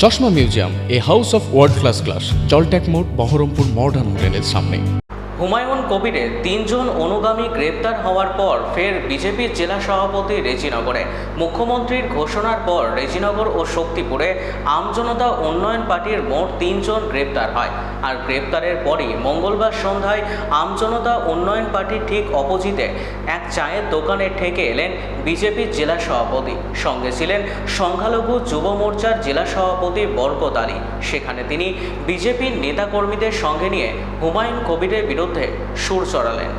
চশমা museum, a house of world class, জলট্যাক মোড়, বহরমপুর মডার্ন হোটেলের সামনে। হুমায়ুন কবিরের 3 জন অনুগামী গ্রেপ্তার হওয়ার পর ফের বিজেপির জেলা সভাপতি রেজিনগরে। মুখ্যমন্ত্রীর ঘোষণার পর রেজিনগর ও শক্তিপুরে আমজনতা উন্নয়ন পার্টির মোট 3 জন গ্রেপ্তার হয়। আর গ্রেপ্তারের পরই মঙ্গলবার সন্ধ্যায় আমজনতা উন্নয়ন পার্টির ঠিক অপোজিটে এক চায়ের দোকানে ঠেকে এলেন বিজেপির জেলা সভাপতি। সঙ্গে ছিলেন সংখ্যালঘু যুব মোর্চার জেলা সভাপতি বরকত আলী। সেখানে তিনি বিজেপির নেতাকর্মীদের সঙ্গে নিয়ে হুমায়ুন কবিরের বিরুদ্ধে সুর চড়ালেন।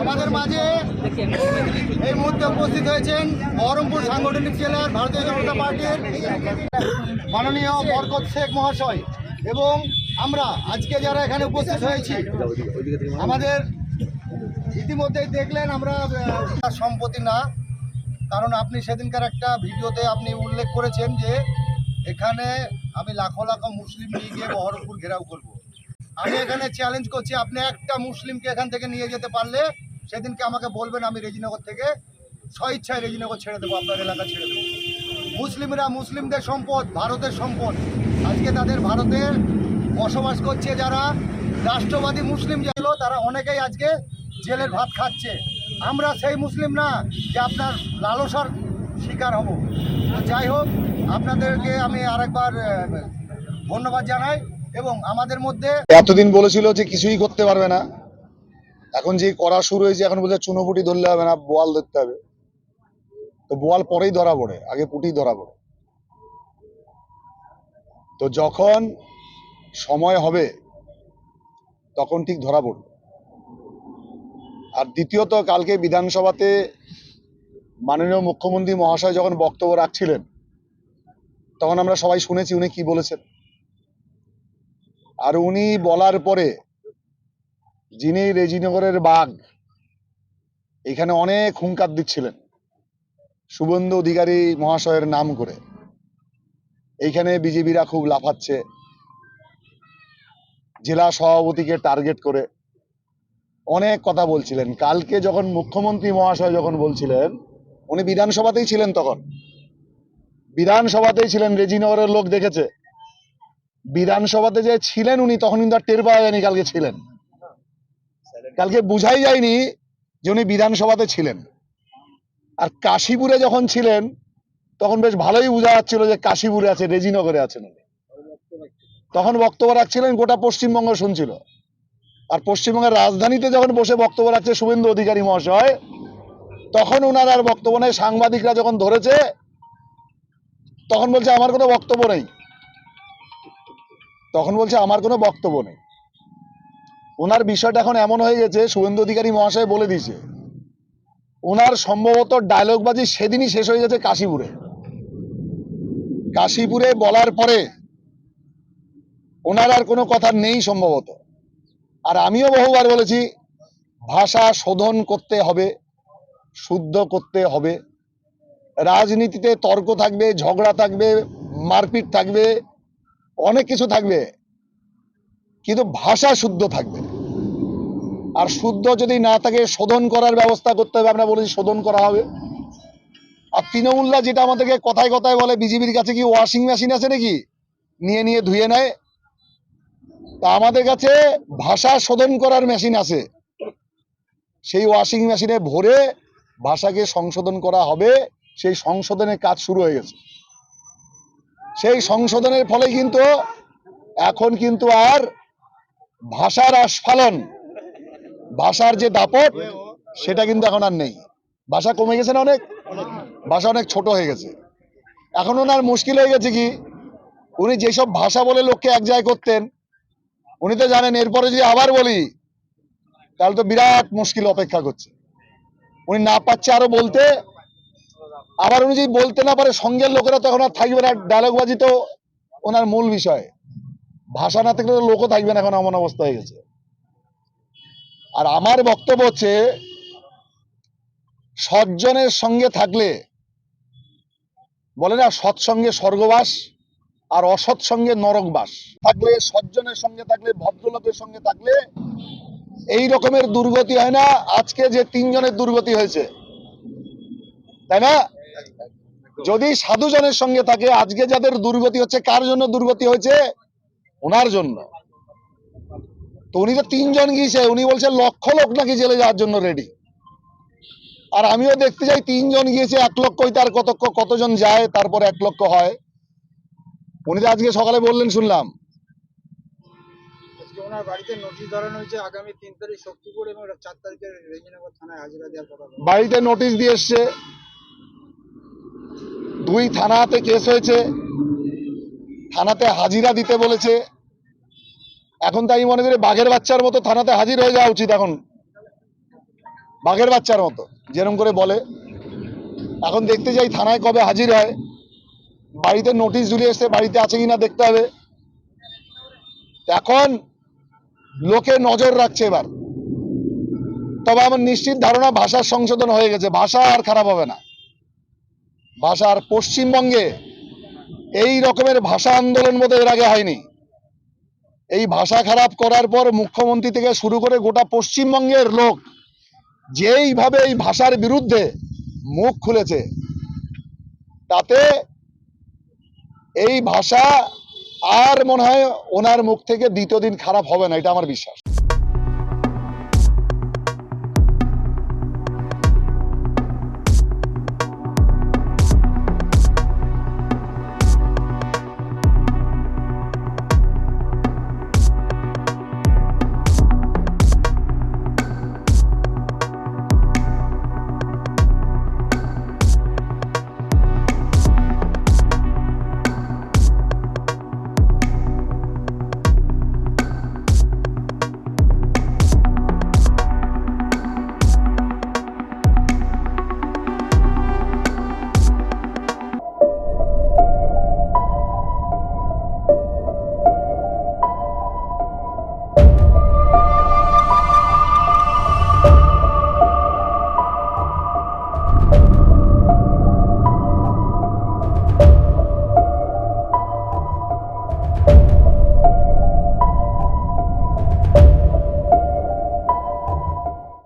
আমাদের মাঝে এই মুহূর্তে উপস্থিত হয়েছেন বহরমপুর সাংগঠনিক জেলার ভারতীয় জনতা পার্টির মাননীয় বরকত শেখ মহাশয় এবং আমরা আজকে যারা এখানে উপস্থিত হয়েছি, আমাদের ইতিমধ্যেই দেখলেন আমরা সম্পত্তি না, কারণ আপনি সেদিনকার একটা ভিডিওতে আপনি উল্লেখ করেছেন যে এখানে আমি লাখো লাখো মুসলিম নিয়ে গিয়ে বহরমপুর ঘেরাও করব। আমি এখানে চ্যালেঞ্জ করছি, আপনি একটা মুসলিমকে এখান থেকে নিয়ে যেতে পারলে সেদিনকে আমাকে বলবেন, আমি রেজিনগর থেকে স্বইচ্ছায় রেজিনগর ছেড়ে দেবো, আপনার এলাকা ছেড়ে দেবো। মুসলিমরা মুসলিমদের সম্পদ, ভারতের সম্পদ। আজকে তাদের ভারতে বসবাস করছে যারা রাষ্ট্রবাদী মুসলিম ছিল, তারা অনেকেই আজকে জেলের ভাত খাচ্ছে। আমরা সেই মুসলিম না যে আপনার লালসার শিকার হব। তো যাই হোক, আপনাদেরকে আমি আরেকবার ধন্যবাদ জানাই। এবং আমাদের মধ্যে এতদিন বলেছিল যে কিছুই করতে পারবে না, এখন যে করা শুরু হয়েছে, এখন বলছে চুনোপুটি ধরলে হবে না, বোয়াল ধরতে হবে। তো বোয়াল পরেই ধরা পড়ে, আগে পুটি ধরা পড়ে। তো যখন সময় হবে তখন ঠিক ধরা পড়বে। আর দ্বিতীয়ত, কালকে বিধানসভাতে মাননীয় মুখ্যমন্ত্রী মহাশয় যখন বক্তব্য রাখছিলেন, তখন আমরা সবাই শুনেছি উনি কি বলেছেন। আর উনি বলার পরে যিনি রেজিনগরের বাঘ, এখানে অনেক হুঙ্কার দিচ্ছিলেন শুভেন্দু অধিকারী মহাশয়ের নাম করে। এইখানে বিজেপিরা খুব লাফাচ্ছে, জেলা সভাপতিকে টার্গেট করে অনেক কথা বলছিলেন। কালকে যখন মুখ্যমন্ত্রী মহাশয় যখন বলছিলেন, উনি বিধানসভাতেই ছিলেন, তখন বিধানসভাতেই ছিলেন, রেজিনগরের লোক দেখেছে। বিধানসভাতে যে ছিলেন উনি, তখন কিন্তু আর টের পাওয়া যায়নি কালকে ছিলেন। কালকে বুঝাই যায়নি যে উনি বিধানসভাতে ছিলেন। আর কাশীপুরে যখন ছিলেন তখন বেশ ভালোই বোঝা যাচ্ছিল যে কাশীপুরে আছে, রেজিনগরে আছেন উনি। তখন বক্তব্য রাখছিলেন, গোটা পশ্চিমবঙ্গ শুনছিল। আর পশ্চিমবঙ্গের রাজধানীতে যখন বসে বক্তব্য রাখছে শুভেন্দু অধিকারী মহাশয়, তখন ওনার আর বক্তব্য নেই। সাংবাদিকরা যখন ধরেছে তখন বলছে আমার কোনো বক্তব্য নেই, তখন বলছে আমার কোনো বক্তব্য নেই। ওনার বিষয়টা এখন এমন হয়ে গেছে, শুভেন্দু অধিকারী মহাশয় বলে দিয়েছে, ওনার সম্ভবত ডায়লগবাজি সেদিনই শেষ হয়ে গেছে কাশীপুরে। কাশীপুরে বলার পরে ওনার আর কোনো কথা নেই সম্ভবত। আর আমিও বহুবার বলেছি, ভাষা শোধন করতে হবে, শুদ্ধ করতে হবে। রাজনীতিতে তর্ক থাকবে, ঝগড়া থাকবে, মারপিট থাকবে, অনেক কিছু থাকবে, কিন্তু ভাষা শুদ্ধ থাকবে। আর শুদ্ধ যদি না থাকে, শোধন করার ব্যবস্থা করতে হবে। আমরা বলেছি শোধন করা হবে। আর তৃণমূলরা যেটা আমাদেরকে কথায় কথায় বলে, বিজেপির কাছে কি ওয়াশিং মেশিন আছে নাকি নিয়ে নিয়ে ধুয়ে নেয়? তা আমাদের কাছে ভাষা শোধন করার মেশিন আছে। সেই ওয়াশিং মেশিনে ভরে ভাষাকে সংশোধন করা হবে। সেই সংশোধনের কাজ শুরু হয়ে গেছে। সেই সংশোধনের ফলে কিন্তু এখন কিন্তু আর ভাষার আস্ফালন, ভাষার যে দাপট, সেটা কিন্তু এখন আর নেই। ভাষা কমে গেছে না, অনেক ভাষা অনেক ছোট হয়ে গেছে। এখন ওনার মুশকিল হয়ে গেছে কি, উনি যেসব ভাষা বলে লোককে এক জায়গায় করতেন, উনি তো জানেন এরপরে যদি আবার বলি তাহলে তো বিরাট মুশকিল অপেক্ষা করছে। উনি না পাচ্ছে আরো বলতে, আবার উনি যদি বলতে না পারে, সঙ্গের লোকেরা তখন আর থাকবে না। ডায়লগবাজি তো ওনার মূল বিষয়, ভাষা না থাকলে লোকও থাকবে না, এখন এমন অবস্থা হয়ে গেছে। আর আমার বক্তব্য হচ্ছে, সজ্জনের সঙ্গে থাকলে বলে না সৎসঙ্গে স্বর্গবাস, আর অসৎ সঙ্গে নরকবাস থাকলে, সজ্জনের সঙ্গে থাকলে, ভদ্রলোকের সঙ্গে থাকলে এই রকমের দুর্গতি হয় না। আজকে যে 3 জনের দুর্গতি হয়েছে, তাই না? যদি সাধুজনের সঙ্গে থাকে, আজকে যাদের দুর্গতি হচ্ছে, কার জন্য দুর্গতি হয়েছে? ওনার জন্য। তো উনি তো 3 জন গিয়েছে, উনি বলছে লক্ষ লোক নাকি জেলে যাওয়ার জন্য রেডি। আর আমিও দেখতে যাই 3 জন গিয়েছে, 1 লক্ষই তার কতজন যায়, তারপরে 1 লক্ষ হয়। উনি তো আজকে সকালে বললেন, শুনলাম। আজকে ওনার বাড়িতে নোটিশ ধরানো হয়েছে, আগামী 3 তারিখ শক্তিপুর এবং 4 তারিখে রেজিনগর থানায় হাজিরা দেওয়ার কথা। বাড়িতে নোটিশ দিয়ে এসছে, 2 থানাতে কেস হয়েছে, থানাতে হাজিরা দিতে বলেছে। এখন তাই মনে করি বাঘের বাচ্চার মতো থানাতে হাজির হয়ে যাওয়া উচিত। এখন বাঘের বাচ্চার মতো যেরকম করে বলে, এখন দেখতে যাই থানায় কবে হাজির হয়। বাড়িতে নোটিশ ঝুলিয়ে এসছে, বাড়িতে আছে কিনা দেখতে হবে। এখন লোকে নজর রাখছে এবার। তবে আমার নিশ্চিত ধারণা ভাষার সংশোধন হয়ে গেছে, ভাষা আর খারাপ হবে না। ভাষা আর পশ্চিমবঙ্গে এই রকমের ভাষা আন্দোলন বোধহয় এর আগে হয়নি। এই ভাষা খারাপ করার পর মুখ্যমন্ত্রী থেকে শুরু করে গোটা পশ্চিমবঙ্গের লোক যেইভাবে এই ভাষার বিরুদ্ধে মুখ খুলেছে, তাতে এই ভাষা আর মনে হয় ওনার মুখ থেকে দ্বিতীয় দিন খারাপ হবে না, এটা আমার বিশ্বাস।